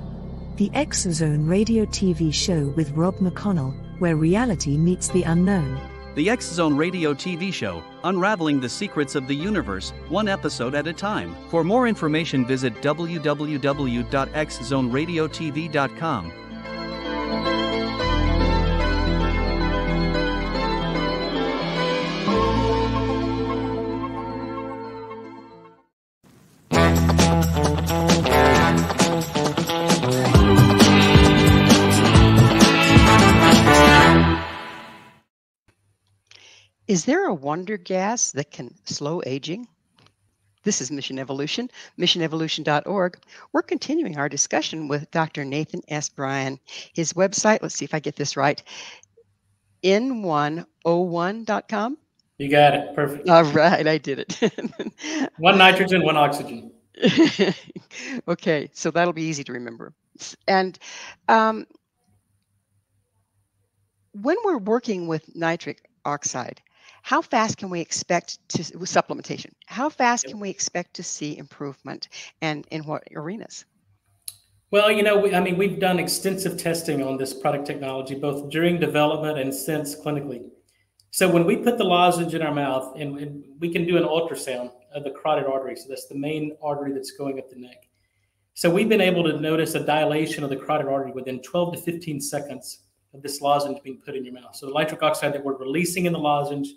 The X-Zone Radio TV show with Rob McConnell, where reality meets the unknown. The X-Zone Radio TV show, unraveling the secrets of the universe, one episode at a time. For more information, visit www.xzoneradiotv.com. Is there a wonder gas that can slow aging? This is Mission Evolution, missionevolution.org. We're continuing our discussion with Dr. Nathan S Bryan. His website, let's see if I get this right, N101.com. You got it. Perfect. All right, I did it. One nitrogen, one oxygen. Okay, so that'll be easy to remember. And um, when we're working with nitric oxide, how fast can we expect to, with supplementation, how fast can we expect to see improvement, and in what arenas? Well, you know, I mean, we've done extensive testing on this product technology, both during development and since clinically. So when we put the lozenge in our mouth, and we can do an ultrasound of the carotid artery, so that's the main artery that's going up the neck. So we've been able to notice a dilation of the carotid artery within 12 to 15 seconds of this lozenge being put in your mouth. So the nitric oxide that we're releasing in the lozenge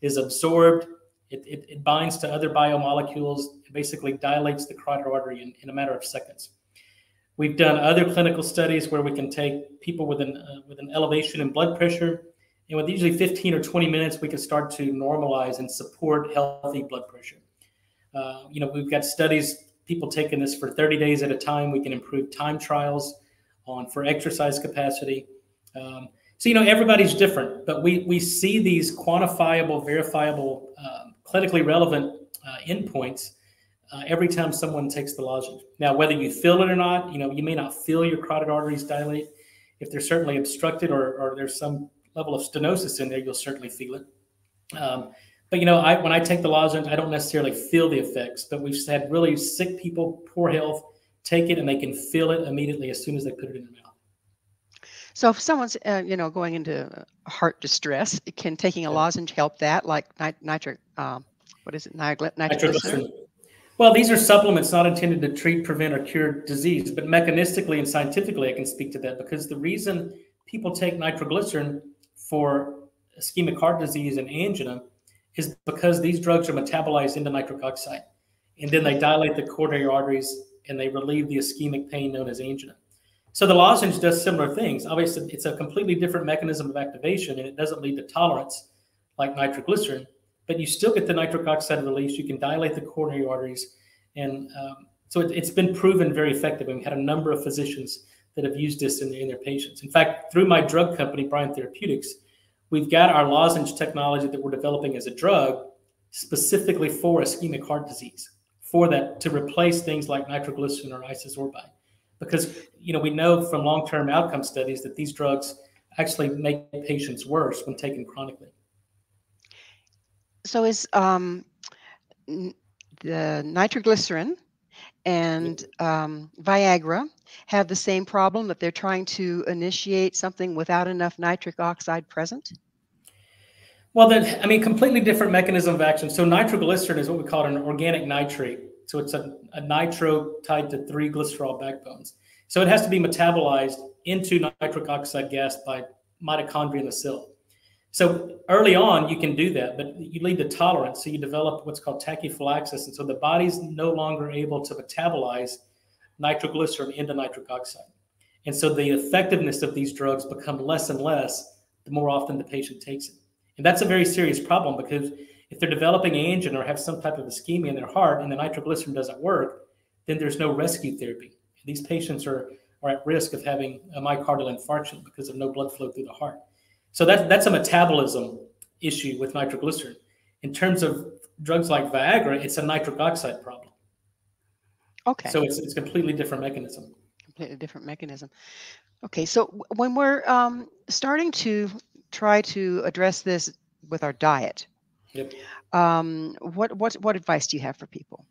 is absorbed. It binds to other biomolecules. It basically dilates the carotid artery in a matter of seconds. We've done other clinical studies where we can take people with an elevation in blood pressure, and with usually 15 or 20 minutes, we can start to normalize and support healthy blood pressure. You know, we've got studies, people taking this for 30 days at a time. We can improve time trials for exercise capacity. So, you know, everybody's different, but we see these quantifiable, verifiable, clinically relevant endpoints every time someone takes the lozenge. Now, whether you feel it or not, you know, you may not feel your carotid arteries dilate. If they're certainly obstructed or there's some level of stenosis in there, you'll certainly feel it. But, you know, when I take the lozenge, I don't necessarily feel the effects, but we've had really sick people, poor health, take it and they can feel it immediately as soon as they put it in their mouth. So if someone's, you know, going into heart distress, can taking a lozenge help that, like nitric, what is it, nitroglycerin? Well, these are supplements not intended to treat, prevent, or cure disease, but mechanistically and scientifically, I can speak to that, because the reason people take nitroglycerin for ischemic heart disease and angina is because these drugs are metabolized into nitric oxide, and then they dilate the coronary arteries and they relieve the ischemic pain known as angina. So the lozenge does similar things. Obviously, it's a completely different mechanism of activation, and it doesn't lead to tolerance like nitroglycerin, but you still get the nitric oxide release. You can dilate the coronary arteries. And so it's been proven very effective. And we had a number of physicians that have used this in their patients. In fact, through my drug company, Bryan Therapeutics, we've got our lozenge technology that we're developing as a drug specifically for ischemic heart disease, for that, to replace things like nitroglycerin or isosorbide. Because, you know, we know from long-term outcome studies that these drugs actually make patients worse when taken chronically. So is the nitroglycerin and Viagra have the same problem, that they're trying to initiate something without enough nitric oxide present? Well, I mean, completely different mechanism of action. So nitroglycerin is what we call an organic nitrate. So it's a nitro tied to 3 glycerol backbones. So it has to be metabolized into nitric oxide gas by mitochondria in the cell. So early on, you can do that, but you lead to tolerance. So you develop what's called tachyphylaxis. And so the body's no longer able to metabolize nitroglycerin into nitric oxide. And so the effectiveness of these drugs become less and less the more often the patient takes it. And that's a very serious problem, because if they're developing angina or have some type of ischemia in their heart and the nitroglycerin doesn't work, then there's no rescue therapy. These patients are at risk of having a myocardial infarction because of no blood flow through the heart. So that's a metabolism issue with nitroglycerin. In terms of drugs like Viagra, it's a nitric oxide problem. Okay. So it's a completely different mechanism. Completely different mechanism. Okay, so when we're starting to try to address this with our diet, Yep. what advice do you have for people?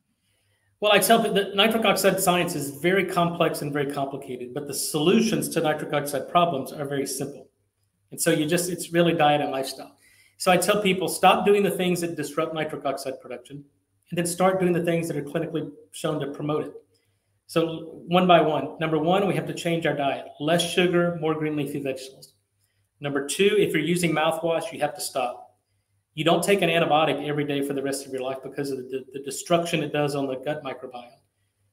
Well, I tell people that nitric oxide science is very complex and very complicated, but the solutions to nitric oxide problems are very simple. And so it's really diet and lifestyle. So I tell people, stop doing the things that disrupt nitric oxide production, and then start doing the things that are clinically shown to promote it. So one by one. Number one, we have to change our diet. Less sugar, more green leafy vegetables. Number two, if you're using mouthwash, you have to stop. You don't take an antibiotic every day for the rest of your life because of the destruction it does on the gut microbiome.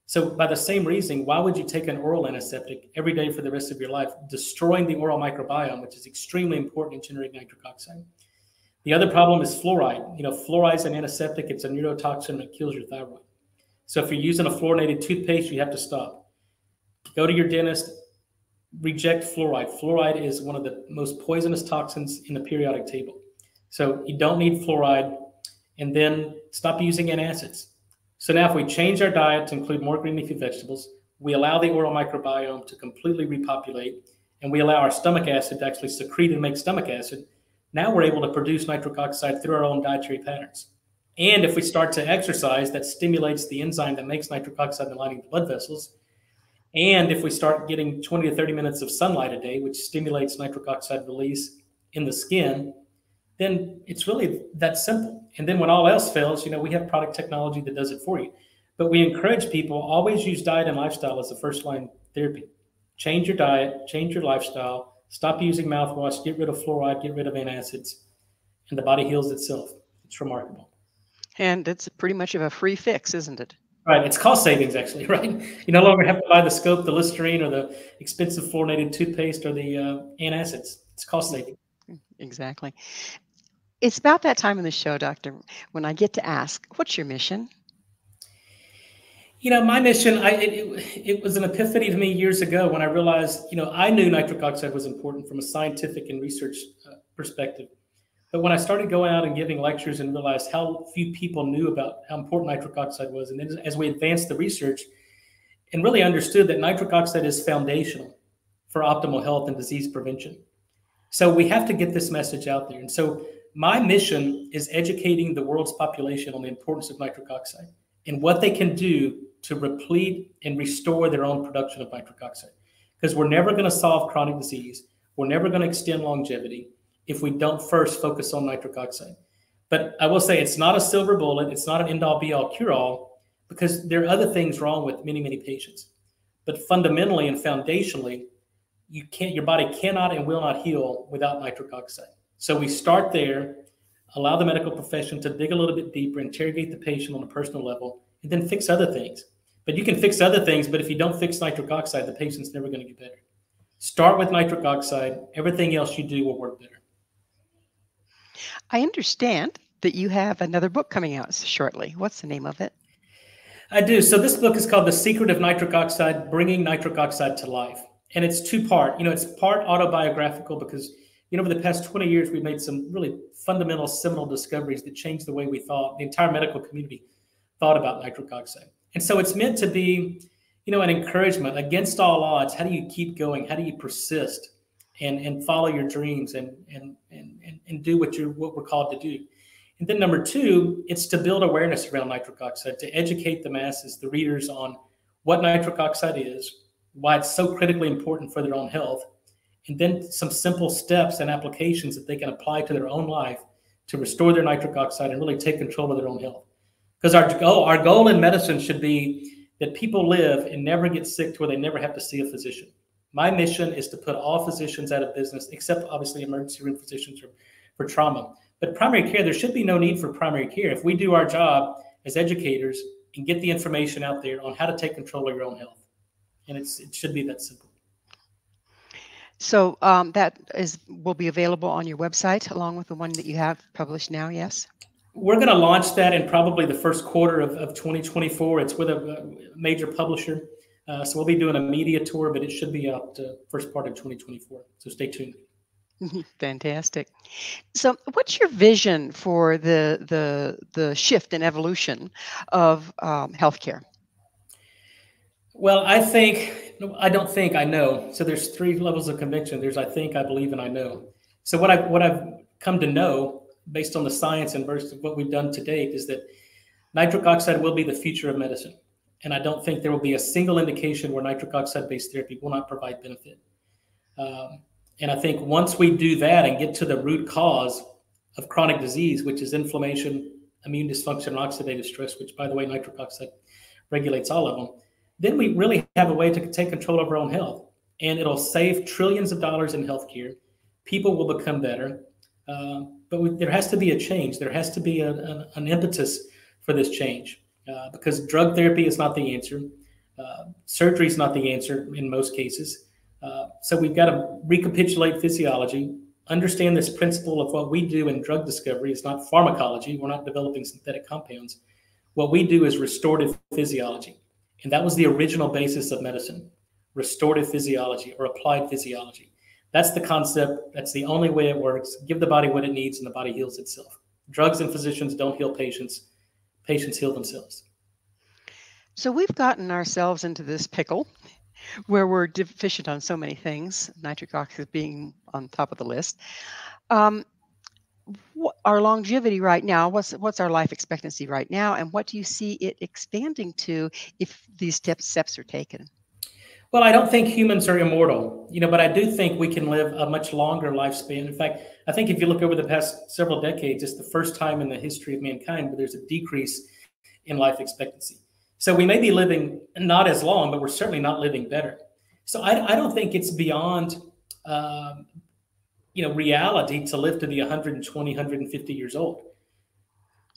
So by the same reason, why would you take an oral antiseptic every day for the rest of your life, destroying the oral microbiome, which is extremely important in generating nitric oxide? The other problem is fluoride. You know, fluoride is an antiseptic. It's a neurotoxin that kills your thyroid. So if you're using a fluorinated toothpaste, you have to stop. Go to your dentist, reject fluoride. Fluoride is one of the most poisonous toxins in the periodic table. So you don't need fluoride, and then stop using antacids. So now if we change our diet to include more green leafy vegetables, we allow the oral microbiome to completely repopulate, and we allow our stomach acid to actually secrete and make stomach acid, now we're able to produce nitric oxide through our own dietary patterns. And if we start to exercise, that stimulates the enzyme that makes nitric oxide in the lining of the blood vessels. And if we start getting 20 to 30 minutes of sunlight a day, which stimulates nitric oxide release in the skin, then it's really that simple. And then when all else fails, we have product technology that does it for you. But we encourage people, always use diet and lifestyle as the first line therapy. Change your diet, change your lifestyle, stop using mouthwash, get rid of fluoride, get rid of antacids, and the body heals itself. It's remarkable. And it's pretty much of a free fix, isn't it? Right. It's cost savings, actually, right? You no longer have to buy the scope, the Listerine, or the expensive fluorinated toothpaste, or the antacids. It's cost saving. Exactly. It's about that time in the show, Doctor, when I get to ask, what's your mission? My mission, it was an epiphany to me years ago when I realized, I knew nitric oxide was important from a scientific and research perspective. But when I started going out and giving lectures and realized how few people knew about how important nitric oxide was, and then as we advanced the research and really understood that nitric oxide is foundational for optimal health and disease prevention. So we have to get this message out there. And so my mission is educating the world's population on the importance of nitric oxide and what they can do to replete and restore their own production of nitric oxide. Because we're never going to solve chronic disease. We're never going to extend longevity if we don't first focus on nitric oxide. But I will say it's not a silver bullet. It's not an end-all, be-all, cure-all, because there are other things wrong with many, many patients. But fundamentally and foundationally, your body cannot and will not heal without nitric oxide. So we start there, allow the medical profession to dig a little bit deeper, interrogate the patient on a personal level, and then fix other things. But you can fix other things, but if you don't fix nitric oxide, the patient's never going to get better. Start with nitric oxide. Everything else you do will work better. I understand that you have another book coming out shortly. What's the name of it? I do. So this book is called The Secret of Nitric Oxide, Bringing Nitric Oxide to Life. And it's two-part. It's part autobiographical because, over the past 20 years, we've made some really fundamental seminal discoveries that changed the way we thought, the entire medical community thought about nitric oxide. And so it's meant to be, an encouragement against all odds. How do you keep going? How do you persist and follow your dreams and do what we're called to do? And then number two, it's to build awareness around nitric oxide, to educate the masses, the readers, on what nitric oxide is, why it's so critically important for their own health, and then some simple steps and applications that they can apply to their own life to restore their nitric oxide and really take control of their own health. Because our goal in medicine should be that people live and never get sick to where they never have to see a physician. My mission is to put all physicians out of business, except obviously emergency room physicians for trauma. But primary care, there should be no need for primary care if we do our job as educators and get the information out there on how to take control of your own health. And it should be that simple. So that will be available on your website along with the one that you have published now, yes? We're going to launch that in probably the first quarter of 2024. It's with a major publisher. So we'll be doing a media tour, but it should be out first part of 2024. So stay tuned. Fantastic. So what's your vision for the shift and evolution of healthcare? Well, I don't think, I know. So there's three levels of conviction. There's I think, I believe, and I know. So what I've come to know based on the science and versus what we've done to date is that nitric oxide will be the future of medicine. And I don't think there will be a single indication where nitric oxide-based therapy will not provide benefit. And I think once we do that and get to the root cause of chronic disease, which is inflammation, immune dysfunction, and oxidative stress, which, by the way, nitric oxide regulates all of them, then we really have a way to take control of our own health. And it'll save trillions of dollars in healthcare. People will become better. But there has to be a change. There has to be an impetus for this change because drug therapy is not the answer. Surgery is not the answer in most cases. So we've got to recapitulate physiology, understand this principle of what we do in drug discovery. It's not pharmacology. We're not developing synthetic compounds. What we do is restorative physiology. And that was the original basis of medicine, restorative physiology or applied physiology. That's the concept. That's the only way it works. Give the body what it needs and the body heals itself. Drugs and physicians don't heal patients. Patients heal themselves. So we've gotten ourselves into this pickle where we're deficient on so many things, nitric oxide being on top of the list. Our longevity right now, what's our life expectancy right now, and what do you see it expanding to if these steps are taken? Well, I don't think humans are immortal, but I do think we can live a much longer lifespan. In fact, I think if you look over the past several decades, it's the first time in the history of mankind where there's a decrease in life expectancy. So we may be living not as long, but we're certainly not living better. So I don't think it's beyond reality to live to be 120, 150 years old.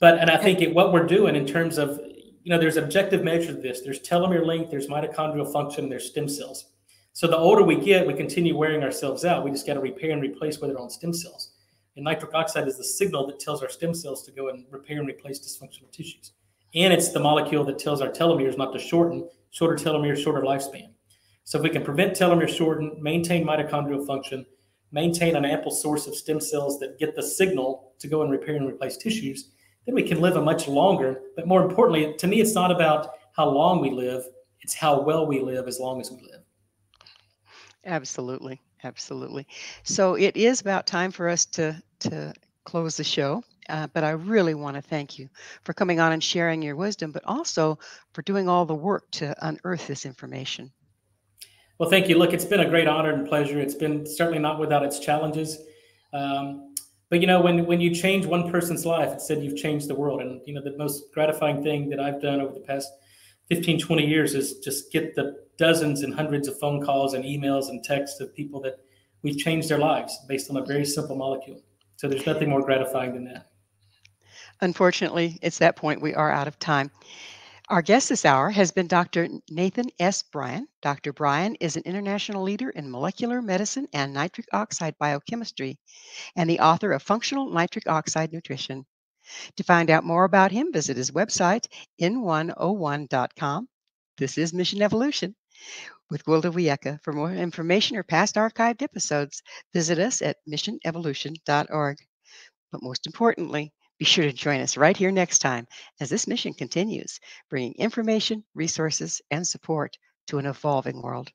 And I think what we're doing in terms of, there's objective measures of this. There's telomere length, there's mitochondrial function, there's stem cells. So the older we get, we continue wearing ourselves out. We just got to repair and replace with our own stem cells. And nitric oxide is the signal that tells our stem cells to go and repair and replace dysfunctional tissues. And it's the molecule that tells our telomeres not to shorten, shorter telomeres, shorter lifespan. So if we can prevent telomere shorten, maintain mitochondrial function, maintain an ample source of stem cells that get the signal to go and repair and replace tissues, then we can live a much longer. But more importantly, to me, it's not about how long we live, it's how well we live as long as we live. Absolutely. Absolutely. So it is about time for us to close the show. But I really want to thank you for coming on and sharing your wisdom, but also for doing all the work to unearth this information. Well, thank you. Look, it's been a great honor and pleasure. It's been certainly not without its challenges. But when you change one person's life, it said you've changed the world. And, the most gratifying thing that I've done over the past 15, 20 years is just get the dozens and hundreds of phone calls and emails and texts of people that we've changed their lives based on a very simple molecule. So there's nothing more gratifying than that. Unfortunately, it's that point. We are out of time. Our guest this hour has been Dr. Nathan S. Bryan. Dr. Bryan is an international leader in molecular medicine and nitric oxide biochemistry and the author of Functional Nitric Oxide Nutrition. To find out more about him, visit his website, n101.com. This is Mission Evolution with Gwilda Wiyaka. For more information or past archived episodes, visit us at missionevolution.org. But most importantly, be sure to join us right here next time as this mission continues, bringing information, resources, and support to an evolving world.